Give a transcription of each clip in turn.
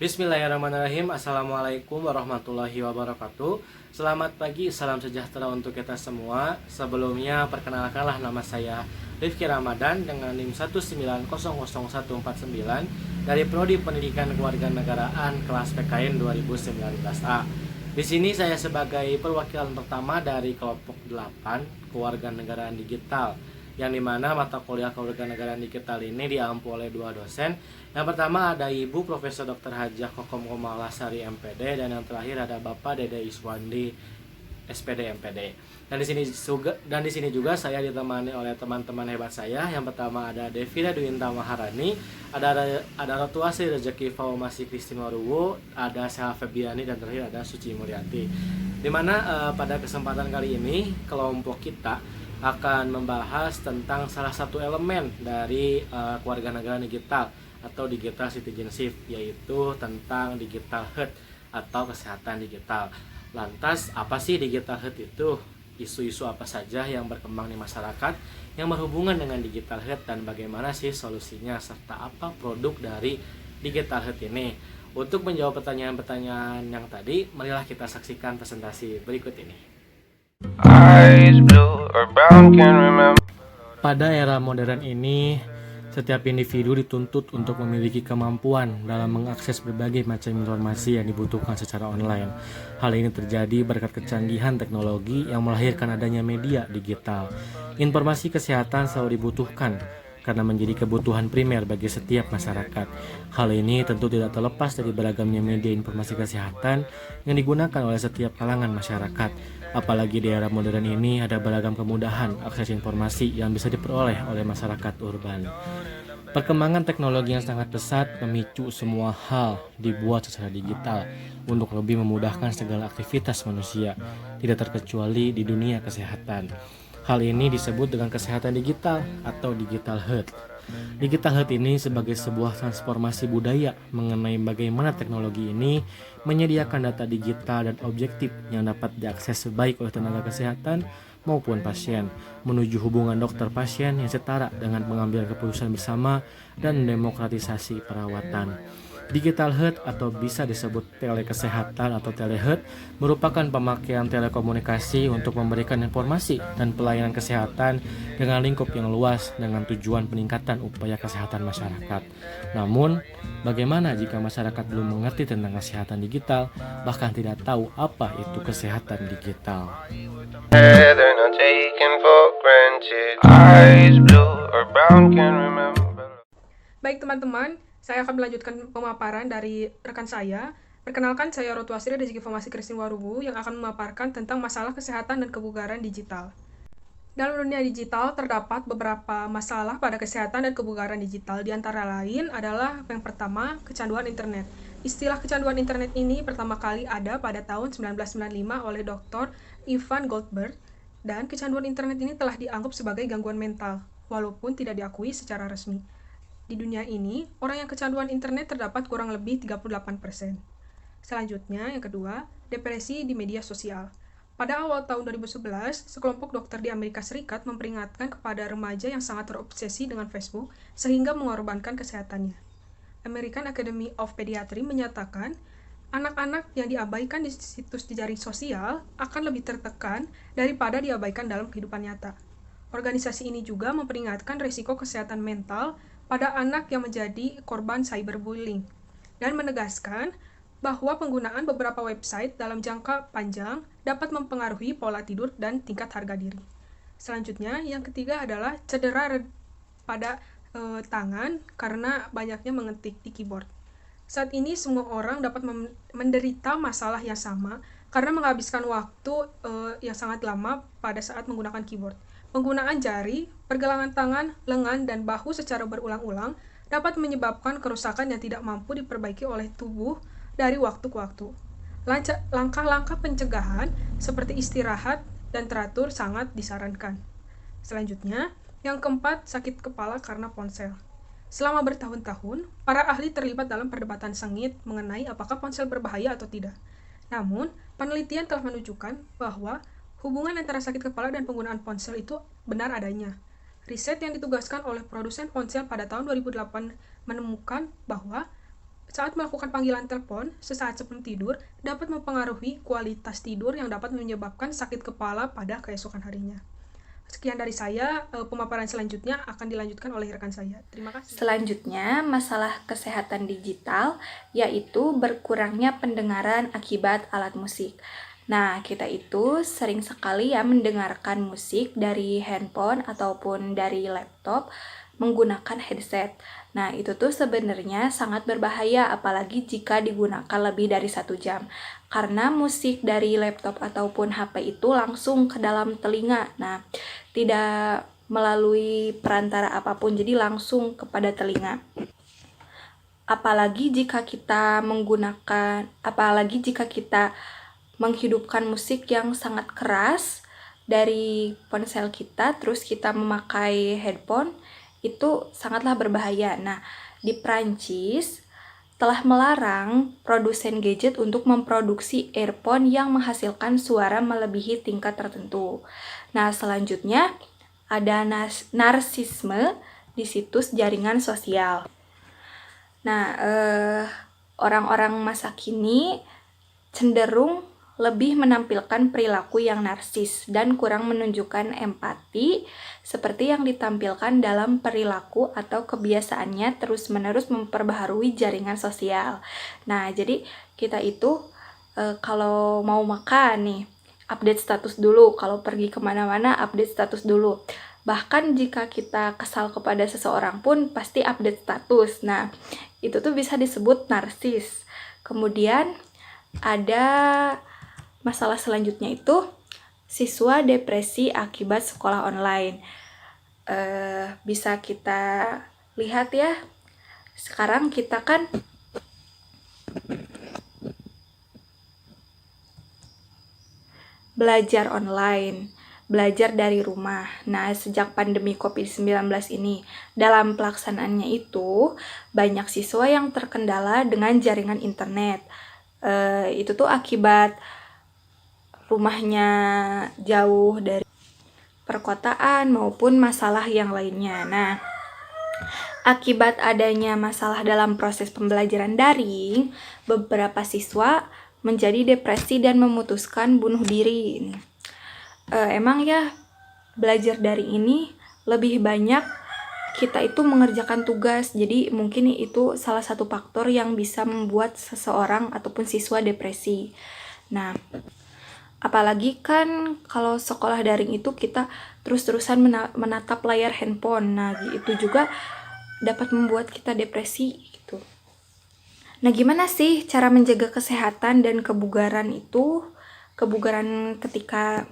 Bismillahirrahmanirrahim. Assalamualaikum warahmatullahi wabarakatuh. Selamat pagi, salam sejahtera untuk kita semua. Sebelumnya perkenalkanlah nama saya Rifki Ramadan dengan NIM 1900149 dari Prodi Pendidikan Kewarganegaraan kelas PKN 2019A. Di sini saya sebagai perwakilan pertama dari kelompok 8 Kewarganegaraan Digital, yang dimana mata kuliah kewarganegaraan digital ini diampu oleh dua dosen. Yang pertama ada Ibu Profesor Dr. Hajah Kokom Komalasari MPD, dan yang terakhir ada Bapak Dede Iswandi SPD MPD. Dan di sini juga saya ditemani oleh teman-teman hebat saya. Yang pertama ada Devira Dwinta Maharani, ada Ratu Asri Rezeki Faumasi Kristina Ruwo, ada Sela Febiani, dan terakhir ada Suci Mulyati. Dimana pada kesempatan kali ini kelompok kita akan membahas tentang salah satu elemen dari kewarganegaraan digital atau digital citizenship, yaitu tentang digital health atau kesehatan digital. Lantas apa sih digital health itu? Isu-isu apa saja yang berkembang di masyarakat yang berhubungan dengan digital health, dan bagaimana sih solusinya, serta apa produk dari digital health ini? Untuk menjawab pertanyaan-pertanyaan yang tadi, marilah kita saksikan presentasi berikut ini. Pada era modern ini, setiap individu dituntut untuk memiliki kemampuan dalam mengakses berbagai macam informasi yang dibutuhkan secara online. Hal ini terjadi berkat kecanggihan teknologi yang melahirkan adanya media digital. Informasi kesehatan selalu dibutuhkan karena menjadi kebutuhan primer bagi setiap masyarakat. Hal ini tentu tidak terlepas dari beragamnya media informasi kesehatan yang digunakan oleh setiap kalangan masyarakat. Apalagi di era modern ini ada beragam kemudahan akses informasi yang bisa diperoleh oleh masyarakat urban. Perkembangan teknologi yang sangat pesat memicu semua hal dibuat secara digital untuk lebih memudahkan segala aktivitas manusia, tidak terkecuali di dunia kesehatan. Hal ini disebut dengan kesehatan digital atau digital health. Digital health ini sebagai sebuah transformasi budaya mengenai bagaimana teknologi ini menyediakan data digital dan objektif yang dapat diakses baik oleh tenaga kesehatan maupun pasien, menuju hubungan dokter pasien yang setara dengan pengambilan keputusan bersama dan demokratisasi perawatan. Digital health atau bisa disebut telekesehatan atau telehealth merupakan pemakaian telekomunikasi untuk memberikan informasi dan pelayanan kesehatan dengan lingkup yang luas dengan tujuan peningkatan upaya kesehatan masyarakat. Namun, bagaimana jika masyarakat belum mengerti tentang kesehatan digital, bahkan tidak tahu apa itu kesehatan digital? Baik teman-teman, saya akan melanjutkan pemaparan dari rekan saya. Perkenalkan, saya Ratu Asri dari Informasi Kristina Warubu yang akan memaparkan tentang masalah kesehatan dan kebugaran digital. Dalam dunia digital terdapat beberapa masalah pada kesehatan dan kebugaran digital. Di antara lain adalah yang pertama, kecanduan internet. Istilah kecanduan internet ini pertama kali ada pada tahun 1995 oleh Dr. Ivan Goldberg, dan kecanduan internet ini telah dianggap sebagai gangguan mental, walaupun tidak diakui secara resmi. Di dunia ini, orang yang kecanduan internet terdapat kurang lebih 38%. Selanjutnya, yang kedua, depresi di media sosial. Pada awal tahun 2011, sekelompok dokter di Amerika Serikat memperingatkan kepada remaja yang sangat terobsesi dengan Facebook sehingga mengorbankan kesehatannya. American Academy of Pediatry menyatakan, anak-anak yang diabaikan di situs jejaring sosial akan lebih tertekan daripada diabaikan dalam kehidupan nyata. Organisasi ini juga memperingatkan risiko kesehatan mental pada anak yang menjadi korban cyberbullying, dan menegaskan bahwa penggunaan beberapa website dalam jangka panjang dapat mempengaruhi pola tidur dan tingkat harga diri. Selanjutnya, yang ketiga adalah cedera pada tangan karena banyaknya mengetik di keyboard. Saat ini semua orang dapat menderita masalah yang sama karena menghabiskan waktu yang sangat lama pada saat menggunakan keyboard. Penggunaan jari, pergelangan tangan, lengan, dan bahu secara berulang-ulang dapat menyebabkan kerusakan yang tidak mampu diperbaiki oleh tubuh dari waktu ke waktu. Langkah-langkah pencegahan seperti istirahat dan teratur sangat disarankan. Selanjutnya, yang keempat, sakit kepala karena ponsel. Selama bertahun-tahun, para ahli terlibat dalam perdebatan sengit mengenai apakah ponsel berbahaya atau tidak. Namun, penelitian telah menunjukkan bahwa hubungan antara sakit kepala dan penggunaan ponsel itu benar adanya. Riset yang ditugaskan oleh produsen ponsel pada tahun 2008 menemukan bahwa Saat melakukan panggilan telepon sesaat sebelum tidur dapat mempengaruhi kualitas tidur yang dapat menyebabkan sakit kepala pada keesokan harinya. Sekian dari saya, pemaparan selanjutnya akan dilanjutkan oleh rekan saya. Terima kasih. Selanjutnya, masalah kesehatan digital, yaitu berkurangnya pendengaran akibat alat musik. Nah, kita itu sering sekali ya mendengarkan musik dari handphone ataupun dari laptop menggunakan headset. Nah, itu tuh sebenarnya sangat berbahaya, apalagi jika digunakan lebih dari 1 jam. Karena musik dari laptop ataupun HP itu langsung ke dalam telinga. Nah, tidak melalui perantara apapun, jadi langsung kepada telinga. Apalagi jika kita menghidupkan musik yang sangat keras dari ponsel kita, terus kita memakai headphone, itu sangatlah berbahaya. Nah, di Prancis telah melarang produsen gadget untuk memproduksi earphone yang menghasilkan suara melebihi tingkat tertentu. Nah, selanjutnya ada narsisme di situs jaringan sosial. Nah, orang-orang masa kini cenderung lebih menampilkan perilaku yang narsis dan kurang menunjukkan empati seperti yang ditampilkan dalam perilaku atau kebiasaannya terus-menerus memperbaharui jaringan sosial. Nah, jadi kita itu kalau mau makan nih, update status dulu. Kalau pergi kemana-mana, update status dulu. Bahkan jika kita kesal kepada seseorang pun pasti update status. Nah, itu tuh bisa disebut narsis. Kemudian ada masalah selanjutnya itu siswa depresi akibat sekolah online. Bisa kita lihat ya, sekarang kita kan belajar online, belajar dari rumah. Nah, sejak pandemi COVID-19 ini, dalam pelaksanaannya itu banyak siswa yang terkendala dengan jaringan internet. Itu tuh akibat rumahnya jauh dari perkotaan maupun masalah yang lainnya. Nah, akibat adanya masalah dalam proses pembelajaran daring, beberapa siswa menjadi depresi dan memutuskan bunuh diri. Emang ya, belajar daring ini lebih banyak kita itu mengerjakan tugas, jadi mungkin itu salah satu faktor yang bisa membuat seseorang ataupun siswa depresi. Nah, apalagi kan kalau sekolah daring itu kita terus-terusan menatap layar handphone. Nah, itu juga dapat membuat kita depresi gitu. Nah, gimana sih cara menjaga kesehatan dan kebugaran itu? Kebugaran ketika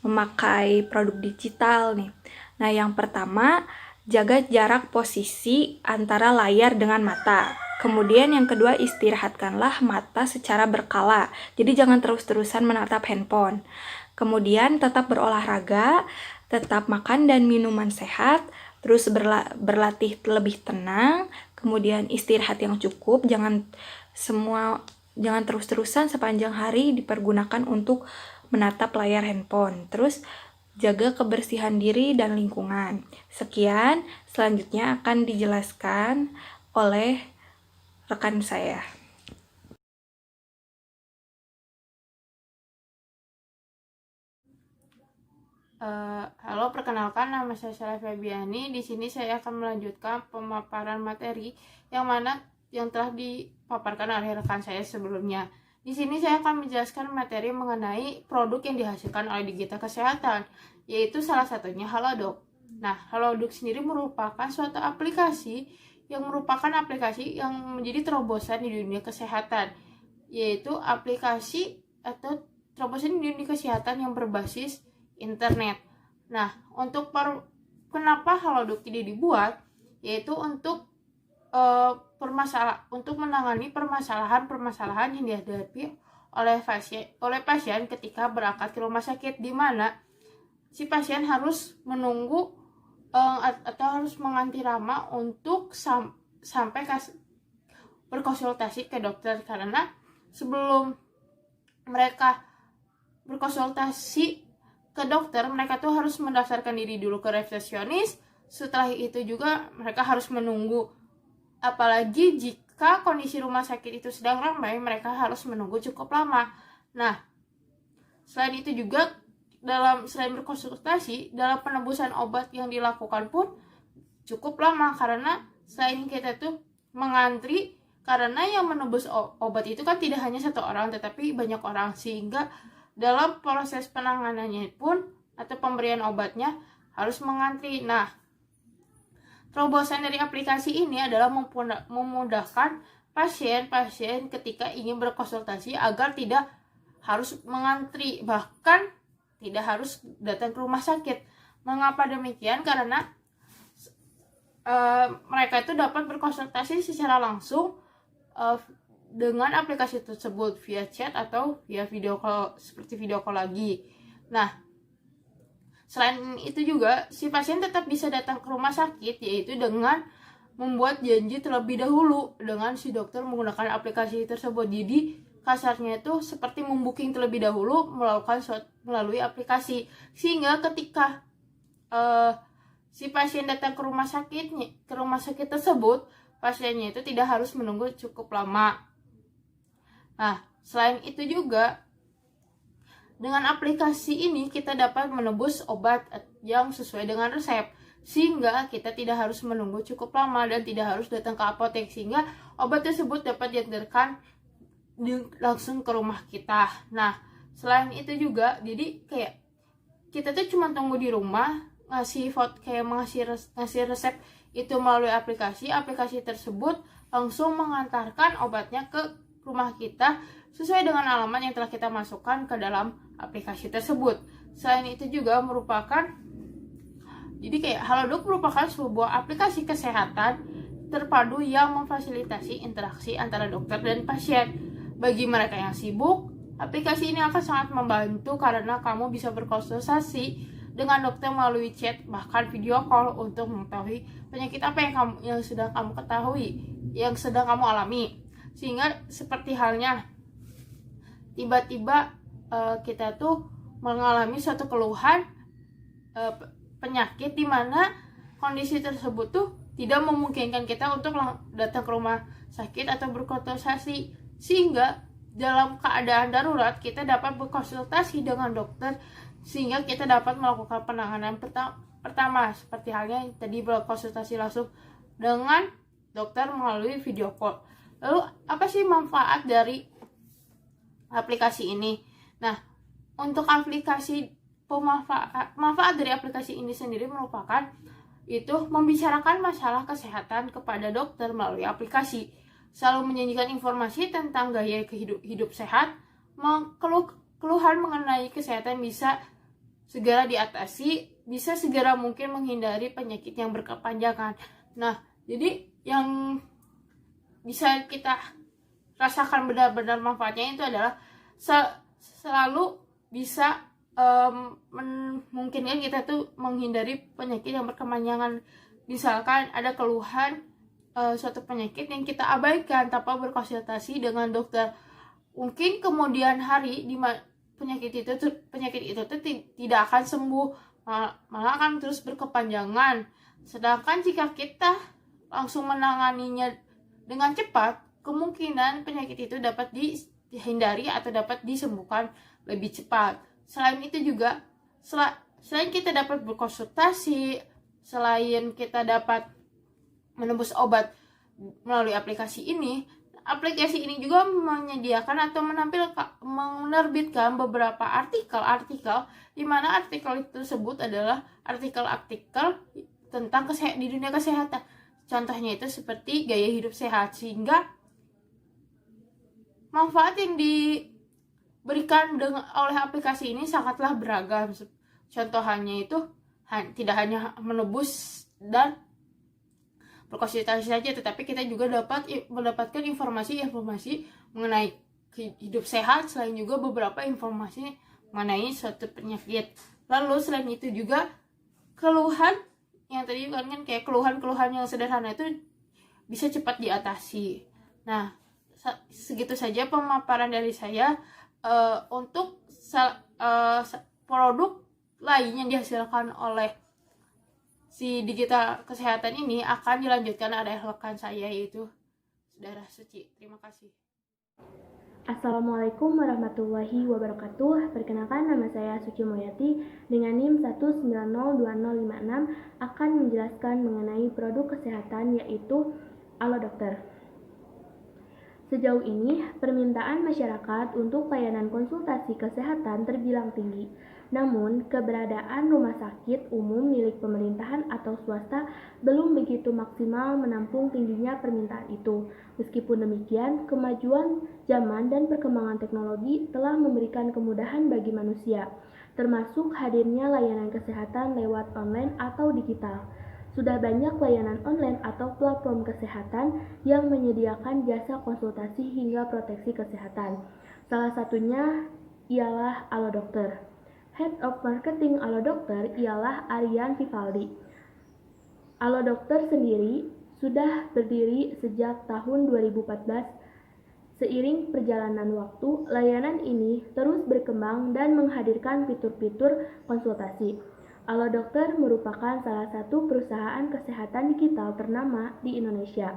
memakai produk digital nih. Nah, yang pertama, jaga jarak posisi antara layar dengan mata. Kemudian yang kedua, istirahatkanlah mata secara berkala. Jadi jangan terus-terusan menatap handphone. Kemudian tetap berolahraga, tetap makan dan minuman sehat, terus berlatih lebih tenang, kemudian istirahat yang cukup, jangan terus-terusan sepanjang hari dipergunakan untuk menatap layar handphone. Terus jaga kebersihan diri dan lingkungan. Sekian, selanjutnya akan dijelaskan oleh rekan saya. Halo, perkenalkan nama saya Sheila Febiani. Di sini saya akan melanjutkan pemaparan materi yang telah dipaparkan oleh rekan saya sebelumnya. Di sini saya akan menjelaskan materi mengenai produk yang dihasilkan oleh Digita Kesehatan, yaitu salah satunya Halodoc. Nah, Halodoc sendiri merupakan suatu aplikasi yang menjadi terobosan di dunia kesehatan, yaitu aplikasi atau terobosan di dunia kesehatan yang berbasis internet. Nah, kenapa Halodoc ini dibuat, yaitu untuk menangani permasalahan yang dihadapi oleh pasien ketika berangkat ke rumah sakit, di mana si pasien harus menunggu atau harus mengantri lama untuk sampai berkonsultasi ke dokter, karena sebelum mereka berkonsultasi ke dokter, mereka tuh harus mendaftarkan diri dulu ke resepsionis. Setelah itu juga mereka harus menunggu. Apalagi ketika kondisi rumah sakit itu sedang ramai, mereka harus menunggu cukup lama. Nah, selain itu juga selain berkonsultasi, dalam penebusan obat yang dilakukan pun cukup lama, karena selain kita tuh mengantri, karena yang menebus obat itu kan tidak hanya satu orang tetapi banyak orang, sehingga dalam proses penanganannya pun atau pemberian obatnya harus mengantri. Nah, terobosan dari aplikasi ini adalah memudahkan pasien-pasien ketika ingin berkonsultasi agar tidak harus mengantri, bahkan tidak harus datang ke rumah sakit. Mengapa demikian? Karena mereka itu dapat berkonsultasi secara langsung dengan aplikasi tersebut via chat atau via video call, seperti video call lagi. Nah, selain itu juga si pasien tetap bisa datang ke rumah sakit, yaitu dengan membuat janji terlebih dahulu dengan si dokter menggunakan aplikasi tersebut. Jadi kasarnya itu seperti membooking terlebih dahulu melalui aplikasi, sehingga ketika si pasien datang ke rumah sakit tersebut, pasiennya itu tidak harus menunggu cukup lama. Nah, selain itu juga dengan aplikasi ini kita dapat menebus obat yang sesuai dengan resep, sehingga kita tidak harus menunggu cukup lama dan tidak harus datang ke apotek, sehingga obat tersebut dapat diantarkan langsung ke rumah kita. Nah, selain itu juga, jadi kayak kita tuh cuma tunggu di rumah, ngasih resep itu melalui aplikasi tersebut langsung mengantarkan obatnya ke rumah kita sesuai dengan alamat yang telah kita masukkan ke dalam aplikasi tersebut. Selain itu juga jadi kayak Halodoc merupakan sebuah aplikasi kesehatan terpadu yang memfasilitasi interaksi antara dokter dan pasien. Bagi mereka yang sibuk, aplikasi ini akan sangat membantu karena kamu bisa berkonsultasi dengan dokter melalui chat, bahkan video call untuk mengetahui penyakit apa yang sedang kamu ketahui, yang sedang kamu alami. Sehingga seperti halnya tiba-tiba kita tuh mengalami suatu keluhan penyakit di mana kondisi tersebut tuh tidak memungkinkan kita untuk datang ke rumah sakit atau berkonsultasi, sehingga dalam keadaan darurat kita dapat berkonsultasi dengan dokter, sehingga kita dapat melakukan penanganan pertama seperti halnya tadi berkonsultasi langsung dengan dokter melalui video call. Lalu apa sih manfaat dari aplikasi ini? Nah, untuk manfaat dari aplikasi ini sendiri merupakan itu membicarakan masalah kesehatan kepada dokter melalui aplikasi, selalu menyajikan informasi tentang gaya hidup sehat, keluhan mengenai kesehatan bisa segera diatasi, bisa segera mungkin menghindari penyakit yang berkepanjangan. Nah, jadi yang bisa kita rasakan benar-benar manfaatnya itu adalah selalu bisa memungkinkan kita tuh menghindari penyakit yang berkepanjangan. Misalkan ada keluhan suatu penyakit yang kita abaikan tanpa berkonsultasi dengan dokter, mungkin kemudian hari penyakit itu tidak akan sembuh, malah akan terus berkepanjangan. Sedangkan jika kita langsung menanganinya dengan cepat, kemungkinan penyakit itu dapat dihindari atau dapat disembuhkan lebih cepat. Selain itu juga, selain kita dapat berkonsultasi, selain kita dapat menebus obat melalui aplikasi ini juga menyediakan atau menerbitkan beberapa artikel di mana artikel tersebut adalah artikel-artikel tentang di dunia kesehatan. Contohnya itu seperti gaya hidup sehat, sehingga manfaat yang diberikan oleh aplikasi ini sangatlah beragam. Contohnya itu tidak hanya menebus dan berkonsultasi saja, tetapi kita juga dapat mendapatkan informasi mengenai hidup sehat, selain juga beberapa informasi mengenai suatu penyakit. Lalu selain itu juga keluhan yang tadi kan kayak keluhan yang sederhana itu bisa cepat diatasi. Nah, segitu saja pemaparan dari saya. Untuk produk lain yang dihasilkan oleh si digital kesehatan ini akan dilanjutkan oleh rekan saya, yaitu darah suci. Terima kasih. Assalamualaikum warahmatullahi wabarakatuh. Perkenalkan, nama saya Suci Moyati dengan NIM 1902056 akan menjelaskan mengenai produk kesehatan yaitu Alo Dokter. Sejauh ini, permintaan masyarakat untuk layanan konsultasi kesehatan terbilang tinggi. Namun, keberadaan rumah sakit umum milik pemerintahan atau swasta belum begitu maksimal menampung tingginya permintaan itu. Meskipun demikian, kemajuan zaman dan perkembangan teknologi telah memberikan kemudahan bagi manusia, termasuk hadirnya layanan kesehatan lewat online atau digital. Sudah banyak layanan online atau platform kesehatan yang menyediakan jasa konsultasi hingga proteksi kesehatan. Salah satunya ialah Alo Dokter. Head of Marketing Alo Dokter ialah Aryan Vivaldi. Alo Dokter sendiri sudah berdiri sejak tahun 2014. Seiring perjalanan waktu, layanan ini terus berkembang dan menghadirkan fitur-fitur konsultasi. Alo Dokter merupakan salah satu perusahaan kesehatan digital ternama di Indonesia.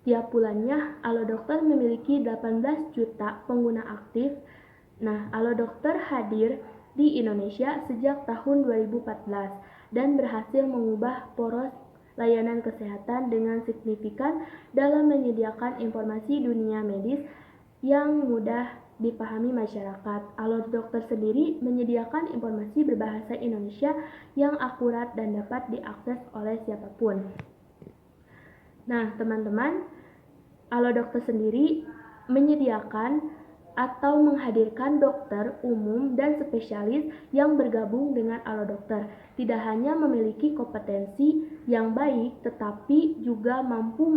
Setiap bulannya, Alo Dokter memiliki 18 juta pengguna aktif. Nah, Alo Dokter hadir di Indonesia sejak tahun 2014 dan berhasil mengubah poros layanan kesehatan dengan signifikan dalam menyediakan informasi dunia medis yang mudah dipahami masyarakat. Alo Dokter sendiri menyediakan informasi berbahasa Indonesia yang akurat dan dapat diakses oleh siapapun. Nah, teman-teman, Alo Dokter sendiri menyediakan atau menghadirkan dokter umum dan spesialis yang bergabung dengan Alo Dokter. Tidak hanya memiliki kompetensi yang baik, tetapi juga mampu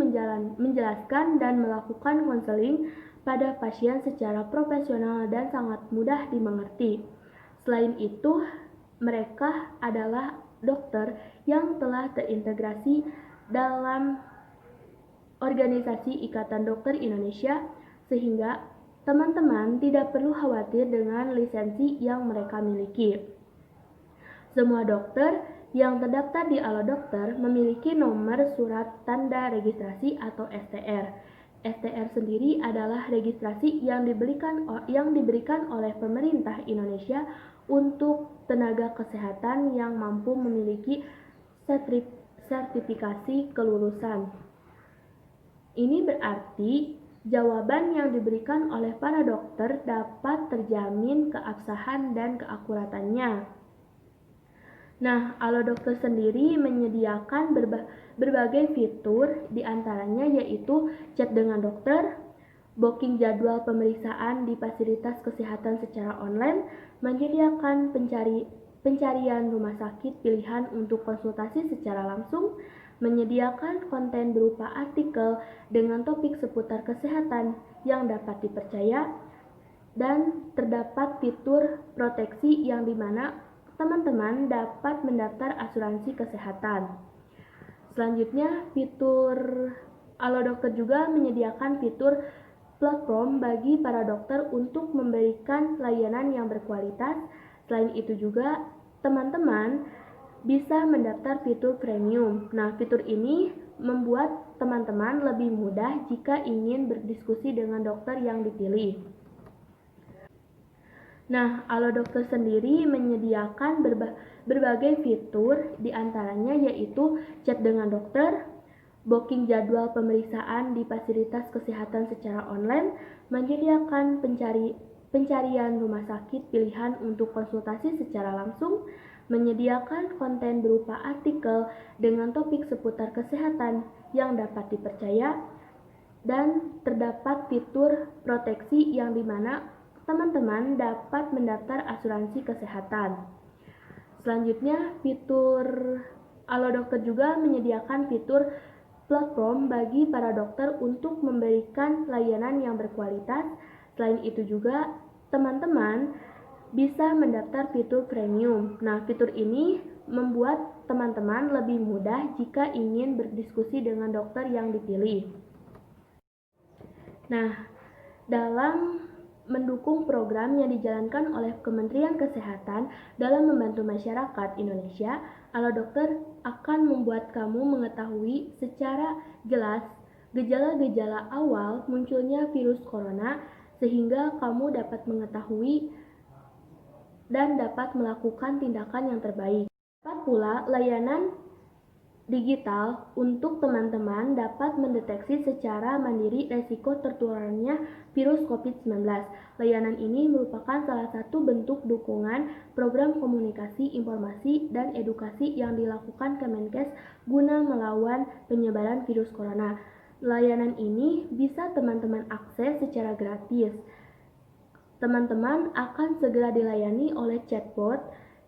menjelaskan dan melakukan konseling pada pasien secara profesional dan sangat mudah dimengerti. Selain itu, mereka adalah dokter yang telah terintegrasi dalam organisasi Ikatan Dokter Indonesia, sehingga teman-teman tidak perlu khawatir dengan lisensi yang mereka miliki. Semua dokter yang terdaftar di Alo Dokter memiliki nomor surat tanda registrasi atau STR. STR sendiri adalah registrasi yang diberikan oleh pemerintah Indonesia untuk tenaga kesehatan yang mampu memiliki sertifikasi kelulusan. Ini berarti jawaban yang diberikan oleh para dokter dapat terjamin keabsahan dan keakuratannya. Nah, Alo Dokter sendiri menyediakan berbagai fitur, diantaranya yaitu chat dengan dokter, booking jadwal pemeriksaan di fasilitas kesehatan secara online, menyediakan pencarian rumah sakit pilihan untuk konsultasi secara langsung, menyediakan konten berupa artikel dengan topik seputar kesehatan yang dapat dipercaya, dan terdapat fitur proteksi yang dimana teman-teman dapat mendaftar asuransi kesehatan. Selanjutnya, fitur Alo Dokter juga menyediakan fitur platform bagi para dokter untuk memberikan layanan yang berkualitas. Selain itu juga, teman-teman bisa mendaftar fitur premium. Nah, fitur ini membuat teman-teman lebih mudah jika ingin berdiskusi dengan dokter yang dipilih. Nah, Alo Dokter sendiri menyediakan berbagai fitur, diantaranya yaitu chat dengan dokter, booking jadwal pemeriksaan di fasilitas kesehatan secara online, menyediakan pencarian rumah sakit pilihan untuk konsultasi secara langsung, menyediakan konten berupa artikel dengan topik seputar kesehatan yang dapat dipercaya, dan terdapat fitur proteksi yang dimana teman-teman dapat mendaftar asuransi kesehatan. Selanjutnya, fitur Alo Dokter juga menyediakan fitur platform bagi para dokter untuk memberikan layanan yang berkualitas. Selain itu juga, teman-teman bisa mendaftar fitur premium. Nah, fitur ini membuat teman-teman lebih mudah jika ingin berdiskusi dengan dokter yang dipilih. Nah, dalam mendukung program yang dijalankan oleh Kementerian Kesehatan dalam membantu masyarakat Indonesia, Alo Dokter akan membuat kamu mengetahui secara jelas gejala-gejala awal munculnya virus corona sehingga kamu dapat mengetahui dan dapat melakukan tindakan yang terbaik. Dapat pula layanan digital untuk teman-teman dapat mendeteksi secara mandiri resiko tertularnya virus COVID-19. Layanan ini merupakan salah satu bentuk dukungan program komunikasi, informasi, dan edukasi yang dilakukan Kemenkes guna melawan penyebaran virus corona. Layanan ini bisa teman-teman akses secara gratis. Teman-teman akan segera dilayani oleh chatbot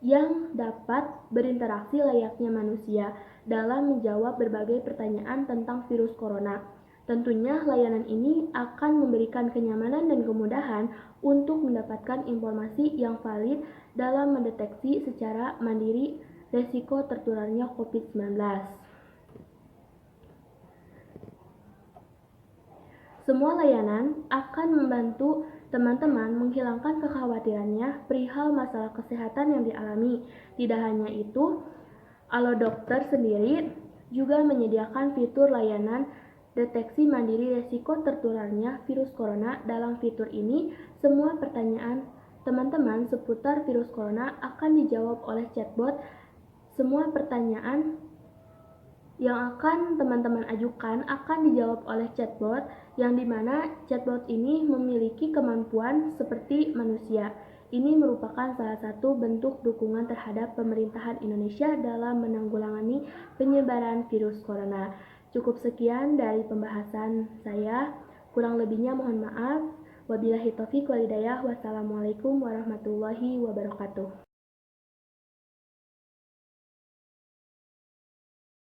yang dapat berinteraksi layaknya manusia dalam menjawab berbagai pertanyaan tentang virus corona. Tentunya layanan ini akan memberikan kenyamanan dan kemudahan untuk mendapatkan informasi yang valid dalam mendeteksi secara mandiri resiko tertularnya COVID-19. Semua layanan akan membantu teman-teman menghilangkan kekhawatirannya perihal masalah kesehatan yang dialami. Tidak hanya itu, AloDokter sendiri juga menyediakan fitur layanan deteksi mandiri resiko tertularnya virus corona. Dalam fitur ini, semua pertanyaan teman-teman seputar virus corona akan dijawab oleh chatbot. Semua pertanyaan yang akan teman-teman ajukan akan dijawab oleh chatbot, yang dimana chatbot ini memiliki kemampuan seperti manusia. Ini merupakan salah satu bentuk dukungan terhadap pemerintahan Indonesia dalam menanggulangi penyebaran virus corona. Cukup sekian dari pembahasan saya, kurang lebihnya mohon maaf. Wabillahi taufiq wal hidayah. Wassalamualaikum warahmatullahi wabarakatuh.